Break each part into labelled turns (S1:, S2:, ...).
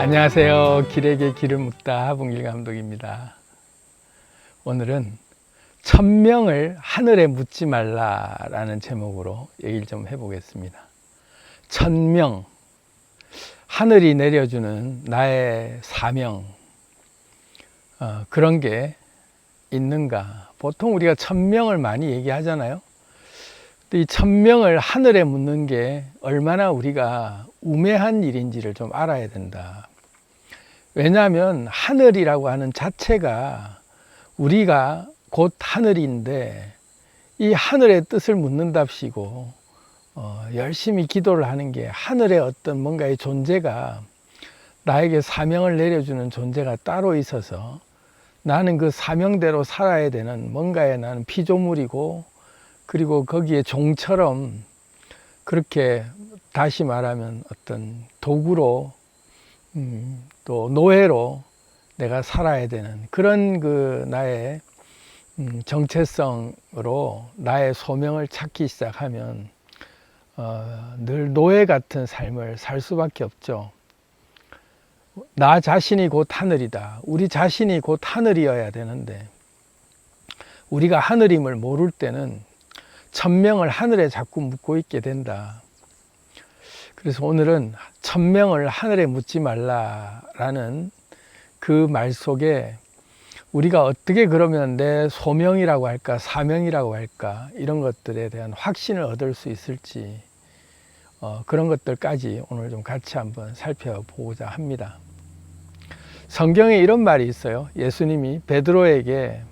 S1: 안녕하세요. 길에게 길을 묻다 하봉길 감독입니다. 오늘은 천명을 하늘에 묻지 말라라는 제목으로 얘기를 좀 해보겠습니다. 천명, 하늘이 내려주는 나의 사명, 그런 게 있는가? 보통 우리가 천명을 많이 얘기하잖아요. 이 천명을 하늘에 묻는 게 얼마나 우리가 우매한 일인지를 좀 알아야 된다. 왜냐하면 하늘이라고 하는 자체가 우리가 곧 하늘인데 이 하늘의 뜻을 묻는답시고 열심히 기도를 하는 게 하늘의 어떤 뭔가의 존재가 나에게 사명을 내려주는 존재가 따로 있어서 나는 그 사명대로 살아야 되는 뭔가에 나는 피조물이고, 그리고 거기에 종처럼 그렇게 다시 말하면 어떤 도구로 또 노예로 내가 살아야 되는 그런 그 나의 정체성으로 나의 소명을 찾기 시작하면 늘 노예 같은 삶을 살 수밖에 없죠. 나 자신이 곧 하늘이다. 우리 자신이 곧 하늘이어야 되는데 우리가 하늘임을 모를 때는 천명을 하늘에 자꾸 묻고 있게 된다. 그래서 오늘은 천명을 하늘에 묻지 말라라는 그 말 속에 우리가 어떻게 그러면 내 소명이라고 할까, 사명이라고 할까, 이런 것들에 대한 확신을 얻을 수 있을지, 그런 것들까지 오늘 좀 같이 한번 살펴보고자 합니다. 성경에 이런 말이 있어요. 예수님이 베드로에게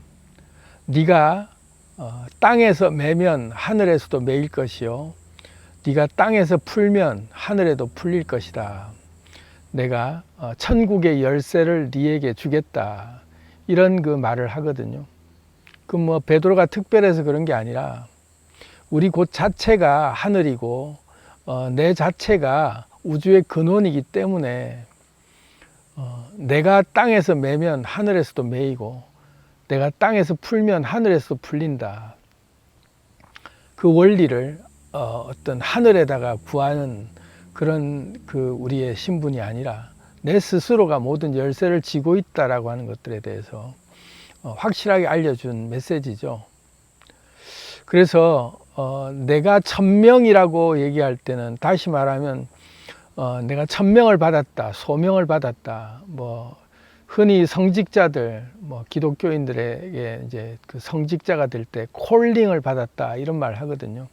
S1: 네가 땅에서 매면 하늘에서도 매일 것이요, 네가 땅에서 풀면 하늘에도 풀릴 것이다. 내가 천국의 열쇠를 네에게 주겠다. 이런 그 말을 하거든요. 그 뭐 베드로가 특별해서 그런 게 아니라 우리 곧 자체가 하늘이고 내 자체가 우주의 근원이기 때문에 내가 땅에서 매면 하늘에서도 매이고 내가 땅에서 풀면 하늘에서도 풀린다. 그 원리를 어떤 하늘에다가 구하는 그런 그 우리의 신분이 아니라 내 스스로가 모든 열쇠를 쥐고 있다라고 하는 것들에 대해서 확실하게 알려준 메시지죠. 그래서 내가 천명이라고 얘기할 때는 다시 말하면 내가 천명을 받았다, 소명을 받았다. 뭐 흔히 성직자들, 뭐 기독교인들에게 이제 그 성직자가 될 때 콜링을 받았다 이런 말 하거든요.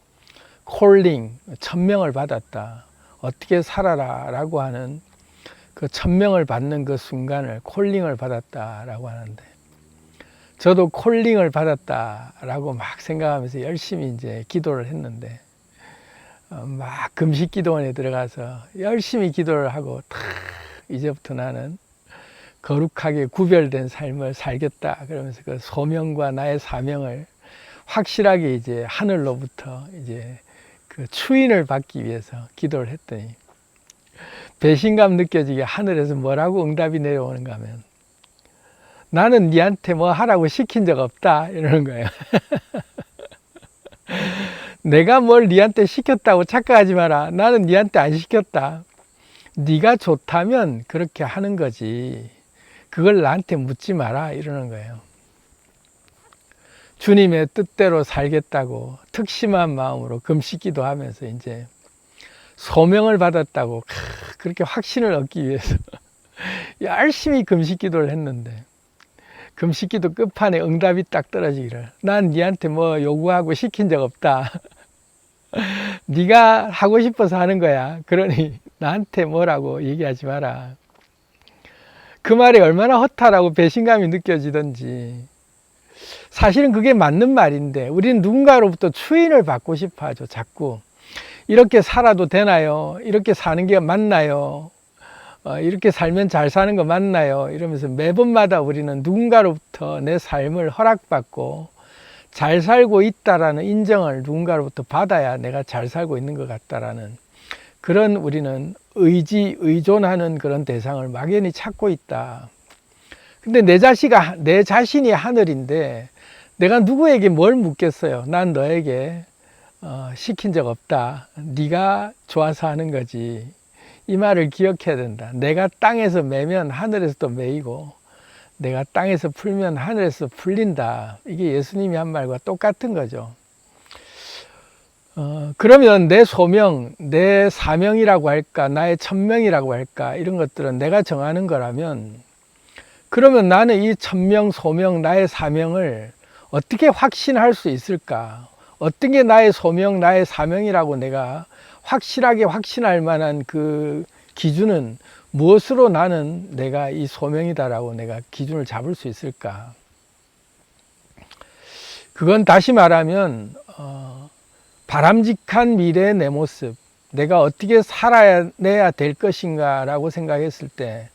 S1: 콜링, 천명을 받았다. 어떻게 살아라 라고 하는 그 천명을 받는 그 순간을 콜링을 받았다라고 하는데, 저도 콜링을 받았다라고 막 생각하면서 열심히 이제 기도를 했는데, 막 금식 기도원에 들어가서 열심히 기도를 하고 이제부터 나는 거룩하게 구별된 삶을 살겠다 그러면서 그 소명과 나의 사명을 확실하게 이제 하늘로부터 이제 그 추인을 받기 위해서 기도를 했더니 배신감 느껴지게 하늘에서 뭐라고 응답이 내려오는가 하면 나는 니한테 뭐 하라고 시킨 적 없다 이러는 거예요. 내가 뭘 니한테 시켰다고 착각하지 마라. 나는 니한테 안 시켰다. 네가 좋다면 그렇게 하는 거지. 그걸 나한테 묻지 마라 이러는 거예요. 주님의 뜻대로 살겠다고 특심한 마음으로 금식기도 하면서 이제 소명을 받았다고 그렇게 확신을 얻기 위해서 열심히 금식기도를 했는데, 금식기도 끝판에 응답이 딱 떨어지기를 난 니한테 뭐 요구하고 시킨 적 없다. 네가 하고 싶어서 하는 거야. 그러니 나한테 뭐라고 얘기하지 마라. 그 말이 얼마나 허탈하고 배신감이 느껴지던지. 사실은 그게 맞는 말인데 우리는 누군가로부터 추인을 받고 싶어 하죠. 자꾸 이렇게 살아도 되나요? 이렇게 사는 게 맞나요? 이렇게 살면 잘 사는 거 맞나요? 이러면서 매번마다 우리는 누군가로부터 내 삶을 허락받고 잘 살고 있다라는 인정을 누군가로부터 받아야 내가 잘 살고 있는 것 같다라는 그런 우리는 의존하는 그런 대상을 막연히 찾고 있다. 근데 내 자신이 하늘인데 내가 누구에게 뭘 묻겠어요? 난 너에게 시킨 적 없다. 네가 좋아서 하는 거지. 이 말을 기억해야 된다. 내가 땅에서 매면 하늘에서 또 매이고 내가 땅에서 풀면 하늘에서 풀린다. 이게 예수님이 한 말과 똑같은 거죠. 그러면 내 소명, 내 사명이라고 할까, 나의 천명이라고 할까, 이런 것들은 내가 정하는 거라면, 그러면 나는 이 천명, 소명, 나의 사명을 어떻게 확신할 수 있을까? 어떤 게 나의 소명, 나의 사명이라고 내가 확실하게 확신할 만한 그 기준은 무엇으로 나는 내가 이 소명이다라고 내가 기준을 잡을 수 있을까? 그건 다시 말하면 바람직한 미래의 내 모습, 내가 어떻게 살아내야 될 것인가 라고 생각했을 때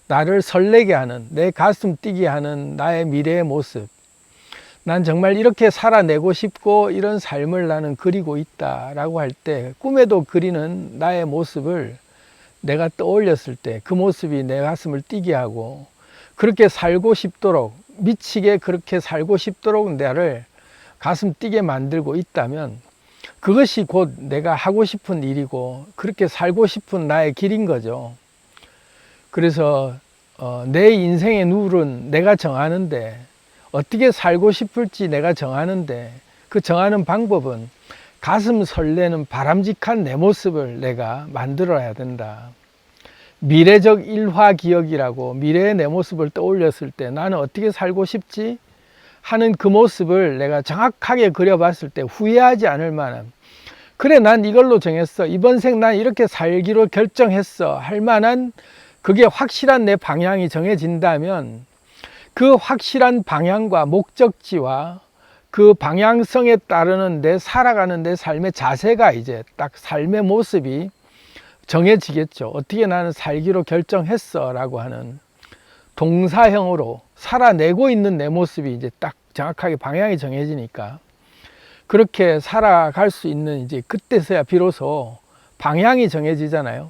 S1: 나를 설레게 하는, 내 가슴 뛰게 하는 나의 미래의 모습, 난 정말 이렇게 살아내고 싶고 이런 삶을 나는 그리고 있다라고 할 때, 꿈에도 그리는 나의 모습을 내가 떠올렸을 때 그 모습이 내 가슴을 뛰게 하고 그렇게 살고 싶도록, 미치게 그렇게 살고 싶도록 나를 가슴 뛰게 만들고 있다면 그것이 곧 내가 하고 싶은 일이고 그렇게 살고 싶은 나의 길인 거죠. 그래서 내 인생의 룰은 내가 정하는데, 어떻게 살고 싶을지 내가 정하는데, 그 정하는 방법은 가슴 설레는 바람직한 내 모습을 내가 만들어야 된다. 미래적 일화기억이라고, 미래의 내 모습을 떠올렸을 때 나는 어떻게 살고 싶지 하는 그 모습을 내가 정확하게 그려봤을 때 후회하지 않을 만한, 그래 난 이걸로 정했어, 이번 생 난 이렇게 살기로 결정했어 할 만한, 그게 확실한 내 방향이 정해진다면 그 확실한 방향과 목적지와 그 방향성에 따르는 내 살아가는 내 삶의 자세가 이제 딱 삶의 모습이 정해지겠죠. 어떻게 나는 살기로 결정했어 라고 하는 동사형으로 살아내고 있는 내 모습이 이제 딱 정확하게 방향이 정해지니까 그렇게 살아갈 수 있는 이제 그때서야 비로소 방향이 정해지잖아요.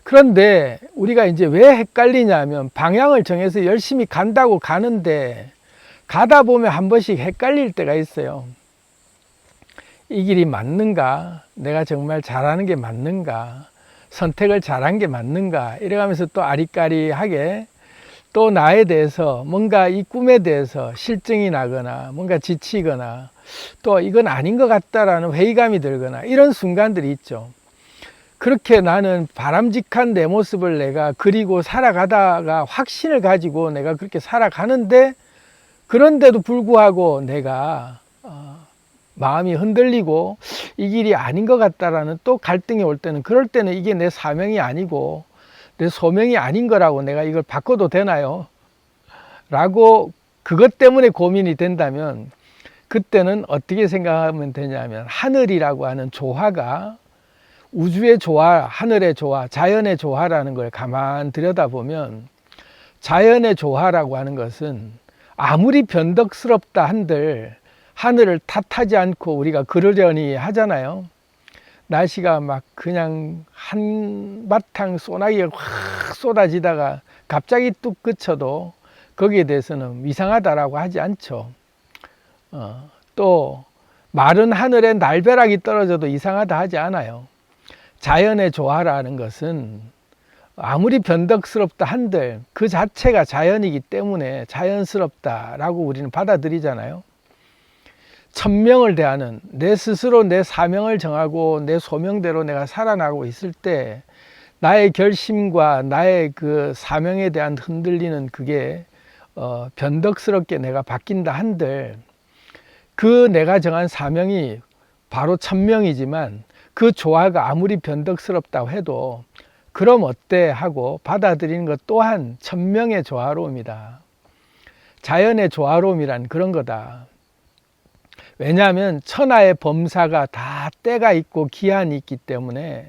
S1: 그런데 우리가 이제 왜 헷갈리냐면, 방향을 정해서 열심히 간다고 가는데 가다 보면 한 번씩 헷갈릴 때가 있어요. 이 길이 맞는가? 내가 정말 잘하는 게 맞는가? 선택을 잘한 게 맞는가? 이래가면서 또 아리까리하게 또 나에 대해서, 뭔가 이 꿈에 대해서 실증이 나거나 뭔가 지치거나 또 이건 아닌 것 같다라는 회의감이 들거나 이런 순간들이 있죠. 그렇게 나는 바람직한 내 모습을 내가 그리고 살아가다가 확신을 가지고 내가 그렇게 살아가는데, 그런데도 불구하고 내가 마음이 흔들리고 이 길이 아닌 것 같다라는 또 갈등이 올 때는, 그럴 때는 이게 내 사명이 아니고 내 소명이 아닌 거라고, 내가 이걸 바꿔도 되나요? 라고 그것 때문에 고민이 된다면, 그때는 어떻게 생각하면 되냐면, 하늘이라고 하는 조화가, 우주의 조화, 하늘의 조화, 자연의 조화라는 걸 가만 들여다보면, 자연의 조화라고 하는 것은 아무리 변덕스럽다 한들 하늘을 탓하지 않고 우리가 그러려니 하잖아요. 날씨가 막 그냥 한바탕 소나기가 확 쏟아지다가 갑자기 뚝 그쳐도 거기에 대해서는 이상하다라고 하지 않죠. 또 마른 하늘에 날벼락이 떨어져도 이상하다 하지 않아요. 자연의 조화라는 것은 아무리 변덕스럽다 한들 그 자체가 자연이기 때문에 자연스럽다라고 우리는 받아들이잖아요. 천명을 대하는, 내 스스로 내 사명을 정하고 내 소명대로 내가 살아나가고 있을 때 나의 결심과 나의 그 사명에 대한 흔들리는 그게 변덕스럽게 내가 바뀐다 한들, 그 내가 정한 사명이 바로 천명이지만 그 조화가 아무리 변덕스럽다고 해도 그럼 어때 하고 받아들이는 것 또한 천명의 조화로움이다. 자연의 조화로움이란 그런 거다. 왜냐하면 천하의 범사가 다 때가 있고 기한이 있기 때문에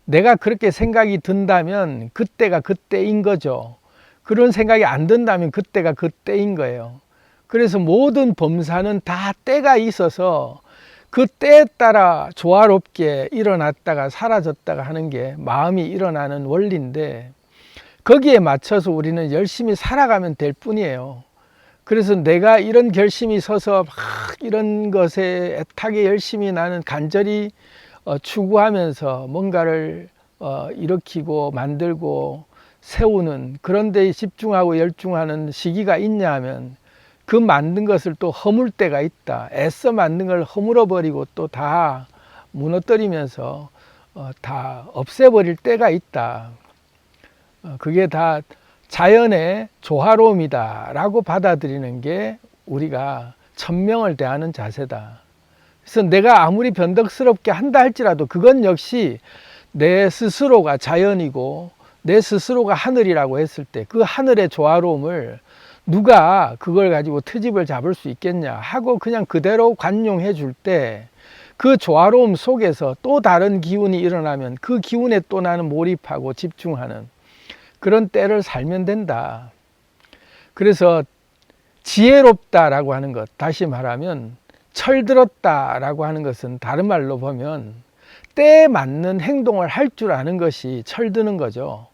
S1: 내가 그렇게 생각이 든다면 그때가 그때인 거죠. 그런 생각이 안 든다면 그때가 그때인 거예요. 그래서 모든 범사는 다 때가 있어서 그 때에 따라 조화롭게 일어났다가 사라졌다가 하는 게 마음이 일어나는 원리인데, 거기에 맞춰서 우리는 열심히 살아가면 될 뿐이에요. 그래서 내가 이런 결심이 서서 막 이런 것에 애타게 열심히 나는 간절히 추구하면서 뭔가를 일으키고 만들고 세우는 그런 데에 집중하고 열중하는 시기가 있냐 하면 그 만든 것을 또 허물 때가 있다. 애써 만든 걸 허물어 버리고 또 다 무너뜨리면서 다 없애버릴 때가 있다. 그게 다 자연의 조화로움이다 라고 받아들이는 게 우리가 천명을 대하는 자세다. 그래서 내가 아무리 변덕스럽게 한다 할지라도 그건 역시 내 스스로가 자연이고 내 스스로가 하늘이라고 했을 때 그 하늘의 조화로움을 누가 그걸 가지고 트집을 잡을 수 있겠냐 하고 그냥 그대로 관용해 줄 때 그 조화로움 속에서 또 다른 기운이 일어나면 그 기운에 또 나는 몰입하고 집중하는 그런 때를 살면 된다. 그래서 지혜롭다라고 하는 것, 다시 말하면 철들었다라고 하는 것은 다른 말로 보면 때에 맞는 행동을 할 줄 아는 것이 철드는 거죠.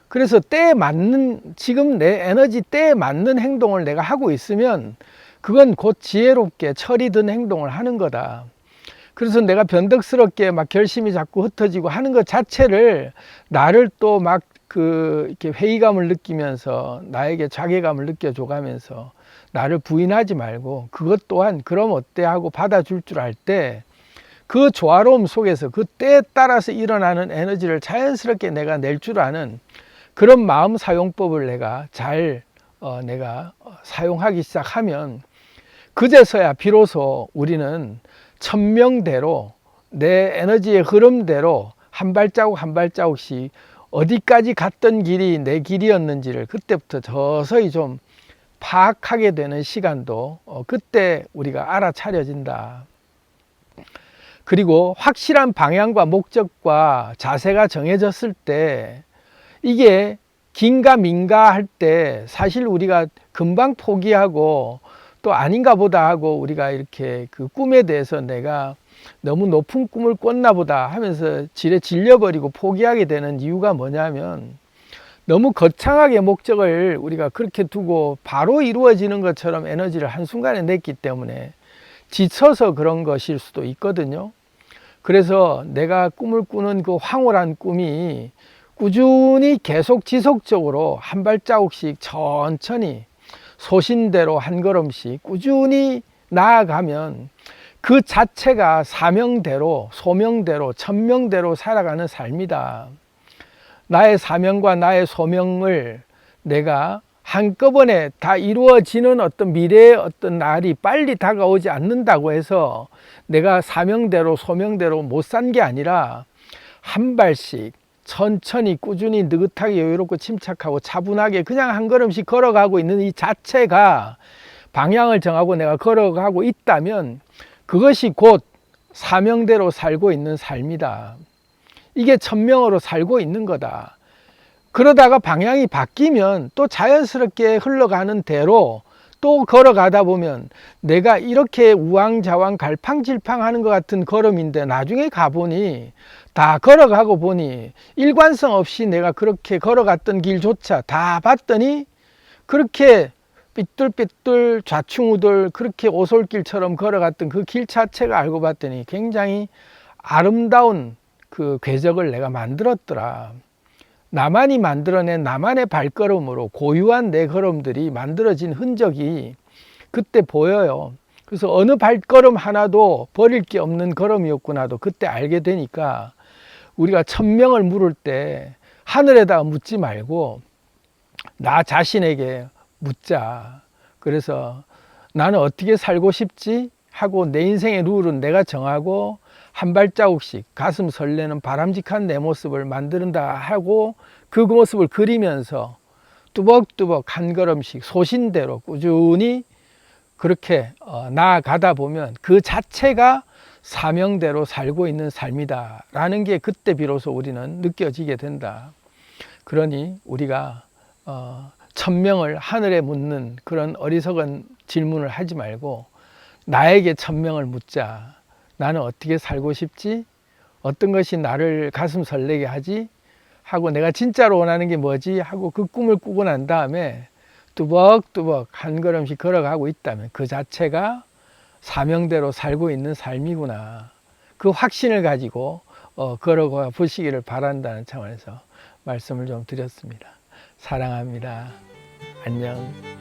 S1: 그래서 때에 맞는, 지금 내 에너지 때에 맞는 행동을 내가 하고 있으면 그건 곧 지혜롭게 철이 든 행동을 하는 거다. 그래서 내가 변덕스럽게 막 결심이 자꾸 흩어지고 하는 것 자체를 나를 또 막 이렇게 회의감을 느끼면서 나에게 자괴감을 느껴줘가면서 나를 부인하지 말고 그것 또한 그럼 어때 하고 받아줄 줄 알 때 그 조화로움 속에서 그 때에 따라서 일어나는 에너지를 자연스럽게 내가 낼 줄 아는 그런 마음 사용법을 내가 잘 내가 사용하기 시작하면 그제서야 비로소 우리는 천명대로 내 에너지의 흐름대로 한 발자국 한 발자국씩 어디까지 갔던 길이 내 길이었는지를 그때부터 서서히 좀 파악하게 되는 시간도 그때 우리가 알아차려진다. 그리고 확실한 방향과 목적과 자세가 정해졌을 때 이게 긴가 민가 할 때 사실 우리가 금방 포기하고 또 아닌가 보다 하고 우리가 이렇게 그 꿈에 대해서 내가 너무 높은 꿈을 꿨나 보다 하면서 지레 질려버리고 포기하게 되는 이유가 뭐냐면 너무 거창하게 목적을 우리가 그렇게 두고 바로 이루어지는 것처럼 에너지를 한순간에 냈기 때문에 지쳐서 그런 것일 수도 있거든요. 그래서 내가 꿈을 꾸는 그 황홀한 꿈이 꾸준히 계속 지속적으로 한 발자국씩 천천히 소신대로 한 걸음씩 꾸준히 나아가면 그 자체가 사명대로 소명대로 천명대로 살아가는 삶이다. 나의 사명과 나의 소명을 내가 한꺼번에 다 이루어지는 어떤 미래의 어떤 날이 빨리 다가오지 않는다고 해서 내가 사명대로 소명대로 못 산 게 아니라 한 발씩 천천히 꾸준히 느긋하게 여유롭고 침착하고 차분하게 그냥 한 걸음씩 걸어가고 있는 이 자체가 방향을 정하고 내가 걸어가고 있다면 그것이 곧 사명대로 살고 있는 삶이다. 이게 천명으로 살고 있는 거다. 그러다가 방향이 바뀌면 또 자연스럽게 흘러가는 대로 또 걸어가다 보면 내가 이렇게 우왕좌왕 갈팡질팡하는 것 같은 걸음인데 나중에 가보니 다 걸어가고 보니 일관성 없이 내가 그렇게 걸어갔던 길조차 다 봤더니 그렇게 삐뚤삐뚤 좌충우돌 그렇게 오솔길처럼 걸어갔던 그 길 자체가 알고 봤더니 굉장히 아름다운 그 궤적을 내가 만들었더라. 나만이 만들어낸 나만의 발걸음으로 고유한 내 걸음들이 만들어진 흔적이 그때 보여요. 그래서 어느 발걸음 하나도 버릴 게 없는 걸음이었구나도 그때 알게 되니까 우리가 천명을 물을 때 하늘에다가 묻지 말고 나 자신에게 묻자. 그래서 나는 어떻게 살고 싶지? 하고 내 인생의 룰은 내가 정하고 한 발자국씩 가슴 설레는 바람직한 내 모습을 만든다 하고 그 모습을 그리면서 뚜벅뚜벅 한 걸음씩 소신대로 꾸준히 그렇게 나아가다 보면 그 자체가 사명대로 살고 있는 삶이다 라는 게 그때 비로소 우리는 느껴지게 된다. 그러니 우리가 천명을 하늘에 묻는 그런 어리석은 질문을 하지 말고 나에게 천명을 묻자. 나는 어떻게 살고 싶지? 어떤 것이 나를 가슴 설레게 하지? 하고 내가 진짜로 원하는 게 뭐지? 하고 그 꿈을 꾸고 난 다음에 뚜벅뚜벅 한 걸음씩 걸어가고 있다면 그 자체가 사명대로 살고 있는 삶이구나. 그 확신을 가지고 걸어가 보시기를 바란다는 차원에서 말씀을 좀 드렸습니다. 사랑합니다. 안녕.